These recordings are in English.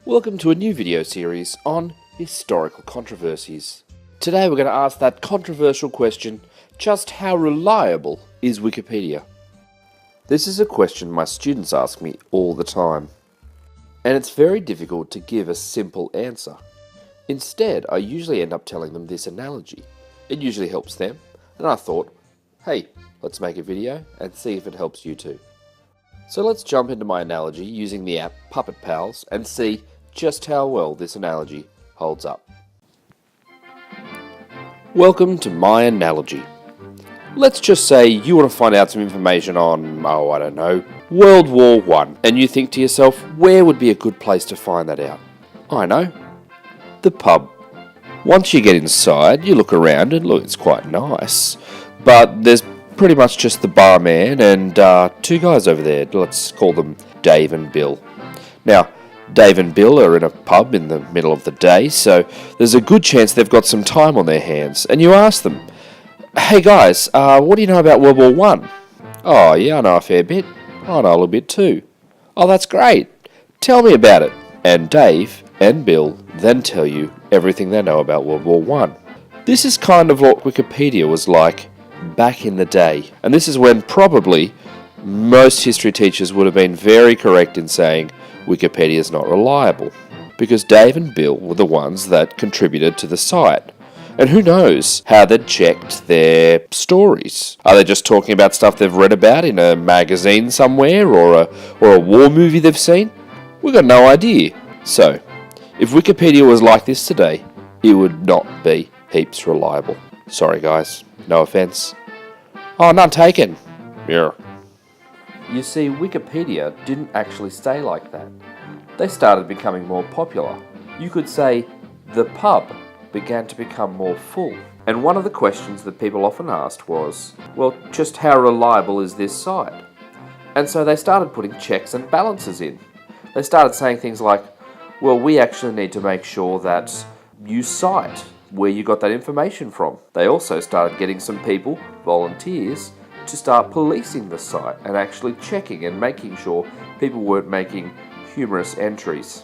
Welcome to a new video series on historical controversies. Today we're going to ask that controversial question, just how reliable is Wikipedia? This is a question my students ask me all the time, and it's very difficult to give a simple answer. Instead, I usually end up telling them this analogy. It usually helps them, and I thought, hey, let's make a video and see if it helps you too. So let's jump into my analogy using the app Puppet Pals and see just how well this analogy holds up. Welcome to my analogy. Let's just say you want to find out some information on, World War I, and you think to yourself, where would be a good place to find that out? I know, the pub. Once you get inside, you look around and look, it's quite nice, but there's pretty much just the barman and two guys over there. Let's call them Dave and Bill. Now, Dave and Bill are in a pub in the middle of the day, so there's a good chance they've got some time on their hands. And you ask them, hey guys, what do you know about World War I? Oh yeah, I know a fair bit. I know a little bit too. Oh, that's great. Tell me about it. And Dave and Bill then tell you everything they know about World War I. This is kind of what Wikipedia was like back in the day. And this is when probably most history teachers would have been very correct in saying Wikipedia is not reliable, because Dave and Bill were the ones that contributed to the site. And who knows how they'd checked their stories. Are they just talking about stuff they've read about in a magazine somewhere or a war movie they've seen? We've got no idea. So, if Wikipedia was like this today, it would not be heaps reliable. Sorry guys, no offence. Oh, none taken. Yeah. You see, Wikipedia didn't actually stay like that. They started becoming more popular. You could say the pub began to become more full. And one of the questions that people often asked was, well, just how reliable is this site? And so they started putting checks and balances in. They started saying things like, well, we actually need to make sure that you cite where you got that information from. They also started getting some people, volunteers, to start policing the site and actually checking and making sure people weren't making humorous entries.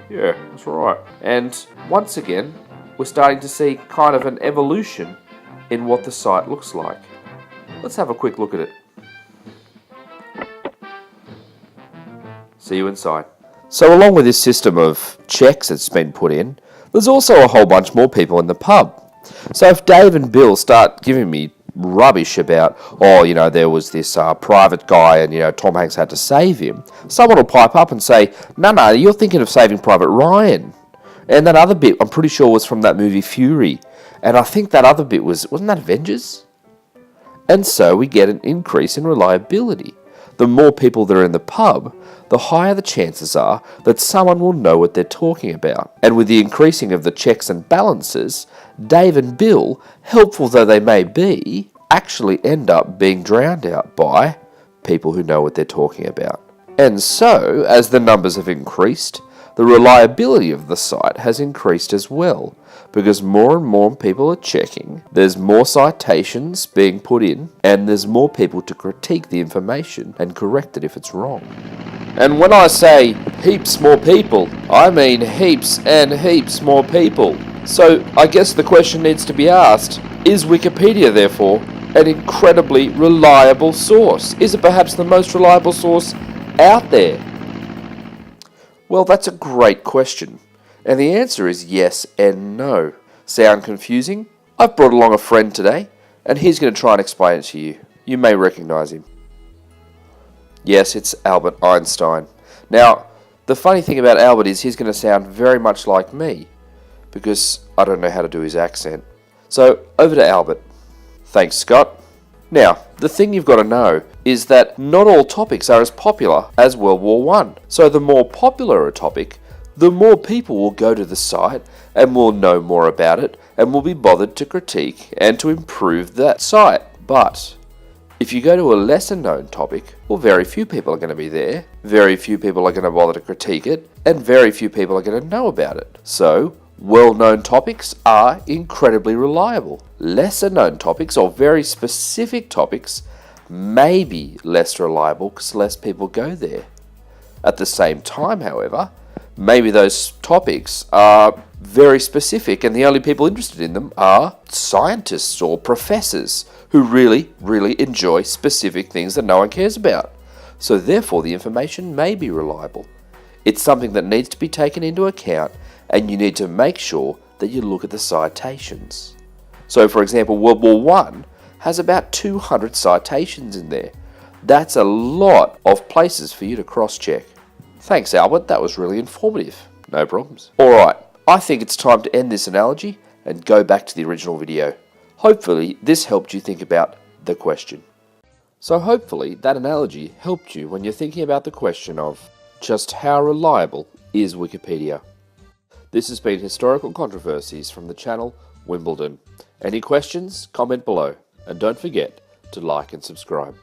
Yeah, that's right. And once again, we're starting to see kind of an evolution in what the site looks like. Let's have a quick look at it. See you inside. So along with this system of checks that's been put in, there's also a whole bunch more people in the pub. So if Dave and Bill start giving me rubbish about, there was this private guy and, Tom Hanks had to save him, someone will pipe up and say, no, you're thinking of Saving Private Ryan. And that other bit, I'm pretty sure, was from that movie Fury. And I think that other bit wasn't that Avengers? And so we get an increase in reliability. The more people that are in the pub, the higher the chances are that someone will know what they're talking about. And with the increasing of the checks and balances, Dave and Bill, helpful though they may be, actually end up being drowned out by people who know what they're talking about. And so, as the numbers have increased, the reliability of the site has increased as well, because more and more people are checking, there's more citations being put in, and there's more people to critique the information and correct it if it's wrong. And when I say heaps more people, I mean heaps and heaps more people. So I guess the question needs to be asked, is Wikipedia therefore an incredibly reliable source? Is it perhaps the most reliable source out there? Well, that's a great question. And the answer is yes and no. Sound confusing? I've brought along a friend today, and he's going to try and explain it to you. You may recognise him. Yes, it's Albert Einstein. Now, the funny thing about Albert is he's going to sound very much like me, because I don't know how to do his accent. So, over to Albert. Thanks, Scott. Now, the thing you've got to know is that not all topics are as popular as World War I. So the more popular a topic, the more people will go to the site and will know more about it and will be bothered to critique and to improve that site. But if you go to a lesser known topic, well, very few people are going to be there, very few people are going to bother to critique it, and very few people are going to know about it. So, well-known topics are incredibly reliable. Lesser-known topics, or very specific topics, may be less reliable because less people go there. At the same time, however, Maybe those topics are very specific and the only people interested in them are scientists or professors who really, really enjoy specific things that no one cares about. So therefore the information may be reliable. It's something that needs to be taken into account, and you need to make sure that you look at the citations. So for example, World War I has about 200 citations in there. That's a lot of places for you to cross-check. Thanks, Albert, that was really informative. No problems. Alright, I think it's time to end this analogy and go back to the original video. Hopefully this helped you think about the question. So hopefully that analogy helped you when you're thinking about the question of just how reliable is Wikipedia? This has been Historical Controversies from the channel Wimbledon. Any questions? Comment below. And don't forget to like and subscribe.